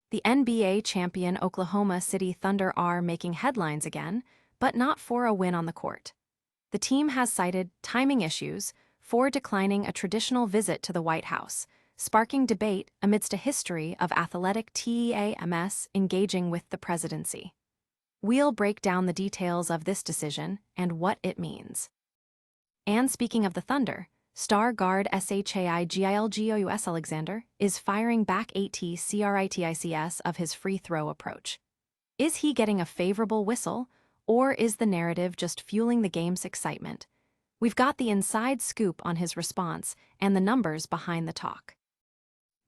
The NBA champion Oklahoma City Thunder are making headlines again, but not for a win on the court. The team has cited timing issues for declining a traditional visit to the White House, sparking debate amidst a history of athletic teams engaging with the presidency. We'll break down the details of this decision and what it means. And speaking of the Thunder, star guard Shai Gilgeous-Alexander is firing back at CITED of his free throw approach. Is he getting a favorable whistle, or is the narrative just fueling the game's excitement? We've got the inside scoop on his response and the numbers behind the talk.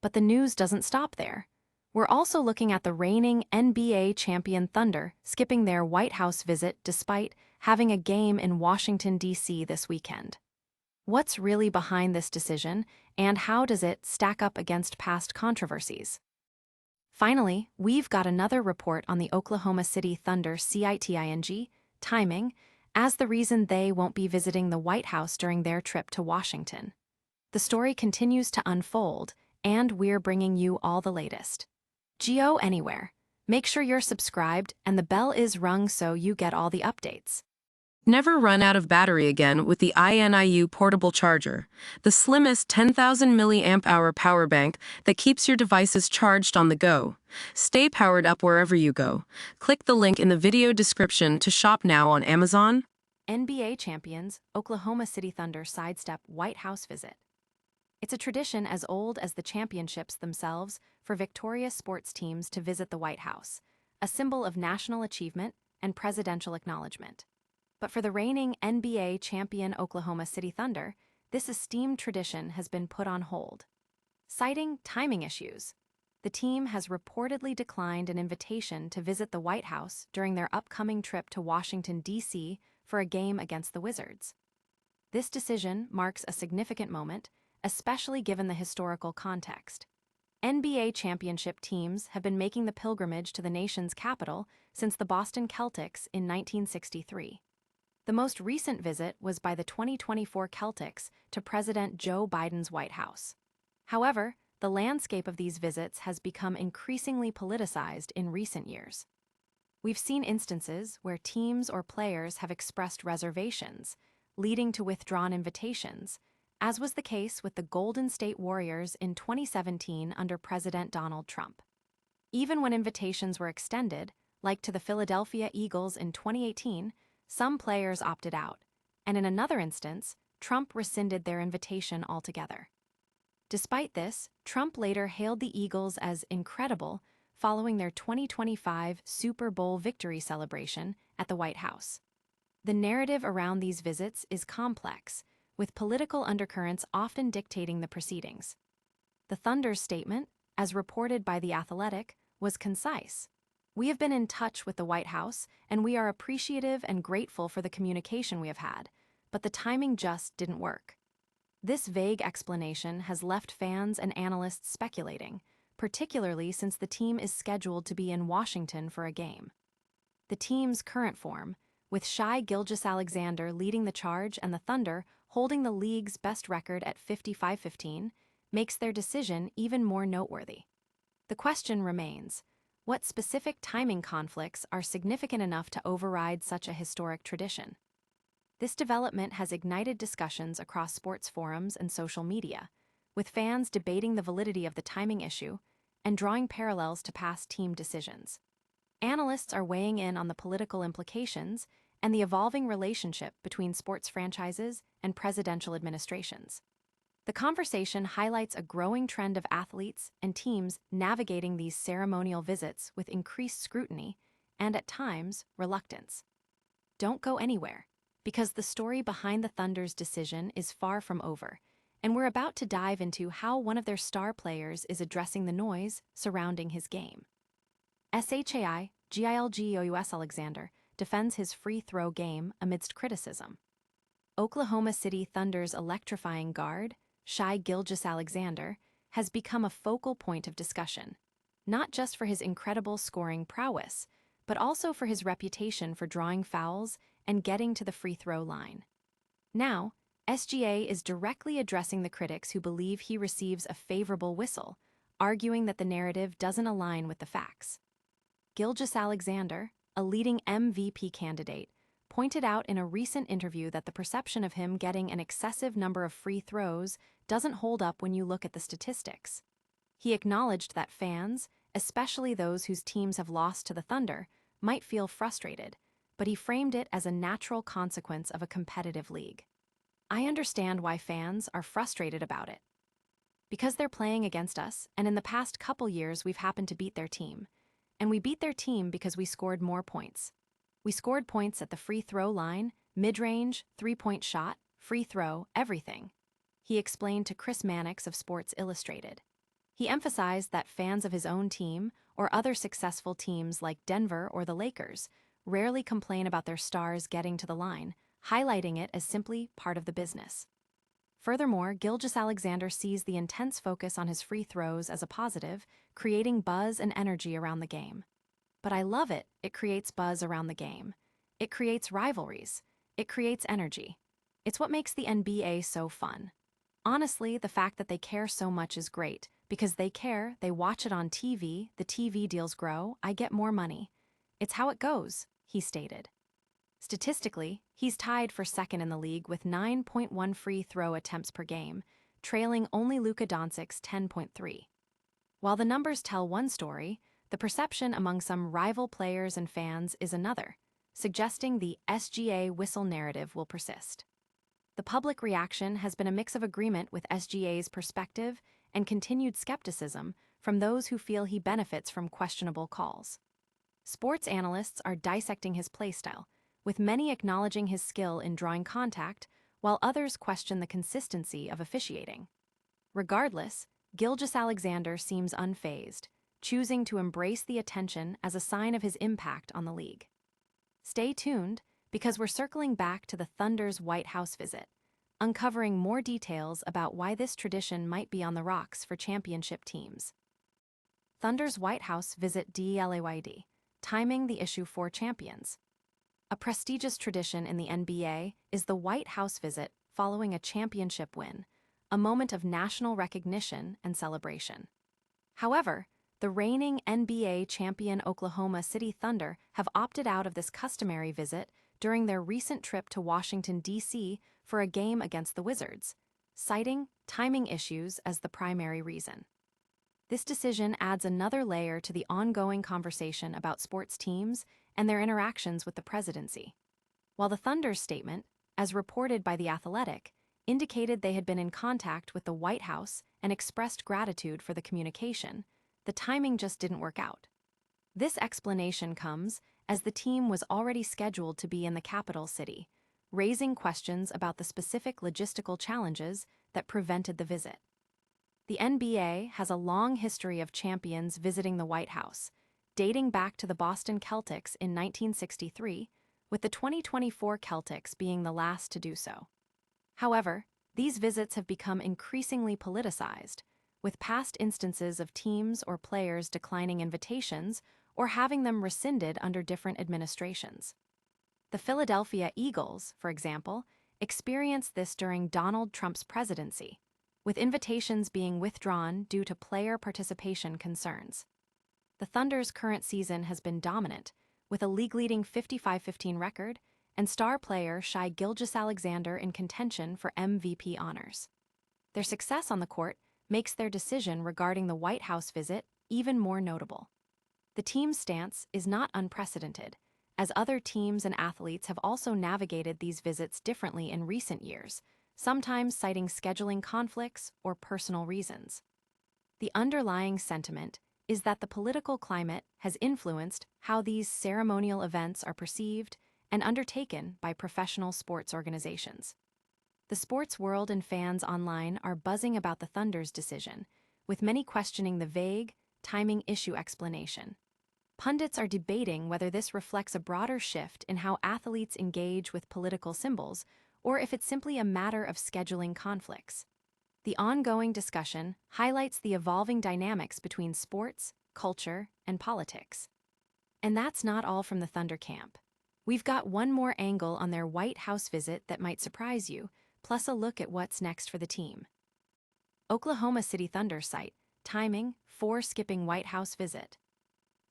But the news doesn't stop there. We're also looking at the reigning NBA champion Thunder skipping their White House visit despite having a game in Washington, D.C. this weekend. What's really behind this decision, and how does it stack up against past controversies? Finally, we've got another report on the Oklahoma City Thunder CITED timing as the reason they won't be visiting the White House during their trip to Washington. The story continues to unfold, and we're bringing you all the latest. Geo anywhere. Make sure you're subscribed and the bell is rung so you get all the updates. Never run out of battery again with the INIU portable charger, the slimmest 10,000 mAh power bank that keeps your devices charged on the go. Stay powered up wherever you go. Click the link in the video description to shop now on Amazon. NBA champions, Oklahoma City Thunder sidestep White House visit. It's a tradition as old as the championships themselves for victorious sports teams to visit the White House, a symbol of national achievement and presidential acknowledgement. But for the reigning NBA champion Oklahoma City Thunder, this esteemed tradition has been put on hold. Citing timing issues, the team has reportedly declined an invitation to visit the White House during their upcoming trip to Washington, D.C. for a game against the Wizards. This decision marks a significant moment, especially given the historical context. NBA championship teams have been making the pilgrimage to the nation's capital since the Boston Celtics in 1963. The most recent visit was by the 2024 Celtics to President Joe Biden's White House. However, the landscape of these visits has become increasingly politicized in recent years. We've seen instances where teams or players have expressed reservations, leading to withdrawn invitations, as was the case with the Golden State Warriors in 2017 under President Donald Trump. Even when invitations were extended, like to the Philadelphia Eagles in 2018, some players opted out, and in another instance, Trump rescinded their invitation altogether. Despite this, Trump later hailed the Eagles as incredible following their 2025 Super Bowl victory celebration at the White House. The narrative around these visits is complex, with political undercurrents often dictating the proceedings. The Thunder's statement, as reported by The Athletic, was concise. "We have been in touch with the White House, and we are appreciative and grateful for the communication we have had, but the timing just didn't work." This vague explanation has left fans and analysts speculating, particularly since the team is scheduled to be in Washington for a game. The team's current form, with Shai Gilgeous-Alexander leading the charge and the Thunder holding the league's best record at 55-15, makes their decision even more noteworthy. The question remains, what specific timing conflicts are significant enough to override such a historic tradition? This development has ignited discussions across sports forums and social media, with fans debating the validity of the timing issue and drawing parallels to past team decisions. Analysts are weighing in on the political implications and the evolving relationship between sports franchises and presidential administrations. The conversation highlights a growing trend of athletes and teams navigating these ceremonial visits with increased scrutiny and, at times, reluctance. Don't go anywhere, because the story behind the Thunder's decision is far from over, and we're about to dive into how one of their star players is addressing the noise surrounding his game. Shai Gilgeous-Alexander defends his free throw game amidst criticism. Oklahoma City Thunder's electrifying guard, Shai Gilgeous-Alexander, has become a focal point of discussion, not just for his incredible scoring prowess, but also for his reputation for drawing fouls and getting to the free throw line. Now, SGA is directly addressing the critics who believe he receives a favorable whistle, arguing that the narrative doesn't align with the facts. Gilgeous-Alexander, a leading MVP candidate, pointed out in a recent interview that the perception of him getting an excessive number of free throws doesn't hold up when you look at the statistics. He acknowledged that fans, especially those whose teams have lost to the Thunder, might feel frustrated, but he framed it as a natural consequence of a competitive league. I understand why fans are frustrated about it. Because they're playing against us, and in the past couple years we've happened to beat their team. And we beat their team because we scored more points. We scored points at the free throw line, mid-range, three-point shot, free throw, everything. He explained to Chris Mannix of Sports Illustrated. He emphasized that fans of his own team, or other successful teams like Denver or the Lakers, rarely complain about their stars getting to the line, highlighting it as simply part of the business. Furthermore, Gilgeous-Alexander sees the intense focus on his free throws as a positive, creating buzz and energy around the game. But I love it. It creates buzz around the game. It creates rivalries. It creates energy. It's what makes the NBA so fun. Honestly, the fact that they care so much is great, because they care, they watch it on TV, the TV deals grow, I get more money. It's how it goes, he stated. Statistically, he's tied for second in the league with 9.1 free throw attempts per game, trailing only Luka Doncic's 10.3. While the numbers tell one story, the perception among some rival players and fans is another, suggesting the SGA whistle narrative will persist. The public reaction has been a mix of agreement with SGA's perspective and continued skepticism from those who feel he benefits from questionable calls. Sports analysts are dissecting his playstyle, with many acknowledging his skill in drawing contact, while others question the consistency of officiating. Regardless, Gilgeous-Alexander seems unfazed, choosing to embrace the attention as a sign of his impact on the league. Stay tuned, because we're circling back to the Thunder's White House visit, uncovering more details about why this tradition might be on the rocks for championship teams. Thunder's White House visit DELAYD, timing the issue for champions. A prestigious tradition in the NBA is the White House visit following a championship win, a moment of national recognition and celebration. However, the reigning NBA champion Oklahoma City Thunder have opted out of this customary visit during their recent trip to Washington, D.C. for a game against the Wizards, citing timing issues as the primary reason. This decision adds another layer to the ongoing conversation about sports teams and their interactions with the presidency. While the Thunder's statement, as reported by The Athletic, indicated they had been in contact with the White House and expressed gratitude for the communication, the timing just didn't work out. This explanation comes as the team was already scheduled to be in the capital city, raising questions about the specific logistical challenges that prevented the visit. The NBA has a long history of champions visiting the White House, dating back to the Boston Celtics in 1963, with the 2024 Celtics being the last to do so. However, these visits have become increasingly politicized, with past instances of teams or players declining invitations or having them rescinded under different administrations. The Philadelphia Eagles, for example, experienced this during Donald Trump's presidency, with invitations being withdrawn due to player participation concerns. The Thunder's current season has been dominant, with a league-leading 55-15 record and star player Shai Gilgeous-Alexander in contention for MVP honors. Their success on the court makes their decision regarding the White House visit even more notable. The team's stance is not unprecedented, as other teams and athletes have also navigated these visits differently in recent years, sometimes citing scheduling conflicts or personal reasons. The underlying sentiment is that the political climate has influenced how these ceremonial events are perceived and undertaken by professional sports organizations. The sports world and fans online are buzzing about the Thunder's decision, with many questioning the vague, timing issue explanation. Pundits are debating whether this reflects a broader shift in how athletes engage with political symbols, or if it's simply a matter of scheduling conflicts. The ongoing discussion highlights the evolving dynamics between sports, culture, and politics. And that's not all from the Thunder camp. We've got one more angle on their White House visit that might surprise you, plus a look at what's next for the team. Oklahoma City Thunder site timing, 4 skipping White House visit.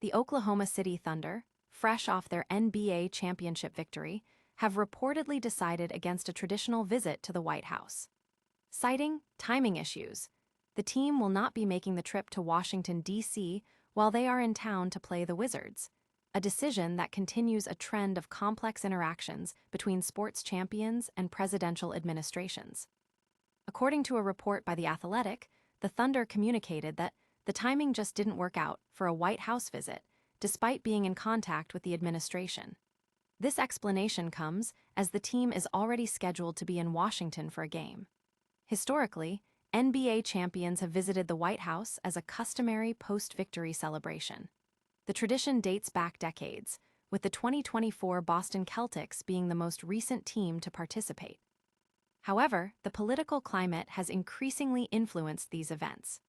The Oklahoma City Thunder, fresh off their NBA championship victory, have reportedly decided against a traditional visit to the White House. Citing timing issues, the team will not be making the trip to Washington, D.C. while they are in town to play the Wizards, a decision that continues a trend of complex interactions between sports champions and presidential administrations. According to a report by The Athletic, the Thunder communicated that the timing just didn't work out for a White House visit, despite being in contact with the administration. This explanation comes as the team is already scheduled to be in Washington for a game. Historically, NBA champions have visited the White House as a customary post-victory celebration. The tradition dates back decades, with the 2024 Boston Celtics being the most recent team to participate. However, the political climate has increasingly influenced these events.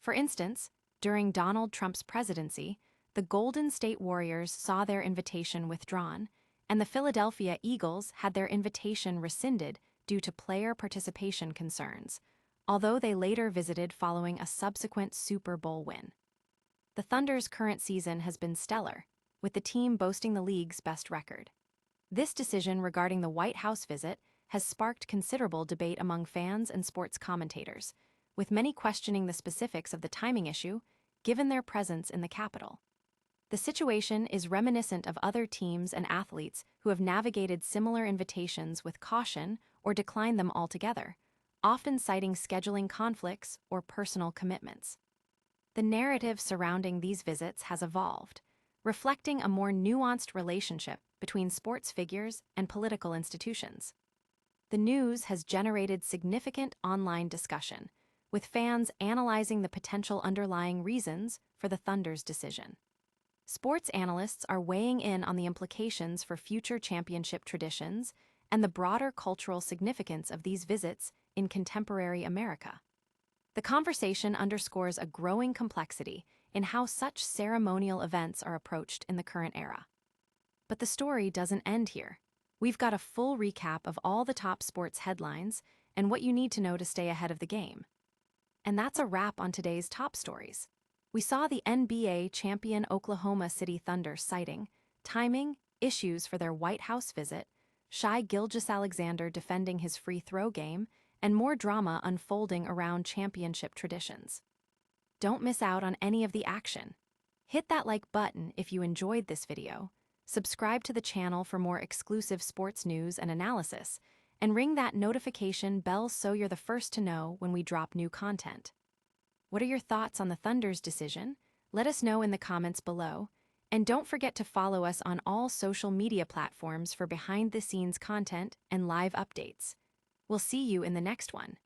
For instance, during Donald Trump's presidency, the Golden State Warriors saw their invitation withdrawn, and the Philadelphia Eagles had their invitation rescinded due to player participation concerns, although they later visited following a subsequent Super Bowl win. The Thunder's current season has been stellar, with the team boasting the league's best record. This decision regarding the White House visit has sparked considerable debate among fans and sports commentators, with many questioning the specifics of the timing issue, given their presence in the Capitol. The situation is reminiscent of other teams and athletes who have navigated similar invitations with caution or declined them altogether, often citing scheduling conflicts or personal commitments. The narrative surrounding these visits has evolved, reflecting a more nuanced relationship between sports figures and political institutions. The news has generated significant online discussion, with fans analyzing the potential underlying reasons for the Thunder's decision. Sports analysts are weighing in on the implications for future championship traditions and the broader cultural significance of these visits in contemporary America. The conversation underscores a growing complexity in how such ceremonial events are approached in the current era. But the story doesn't end here. We've got a full recap of all the top sports headlines and what you need to know to stay ahead of the game. And that's a wrap on today's top stories. We saw the NBA champion Oklahoma City Thunder citing timing issues for their White House visit, Shai Gilgeous-Alexander defending his free throw game, and more drama unfolding around championship traditions. Don't miss out on any of the action. Hit that like button if you enjoyed this video, subscribe to the channel for more exclusive sports news and analysis, and ring that notification bell so you're the first to know when we drop new content. What are your thoughts on the Thunder's decision? Let us know in the comments below, and don't forget to follow us on all social media platforms for behind-the-scenes content and live updates. We'll see you in the next one.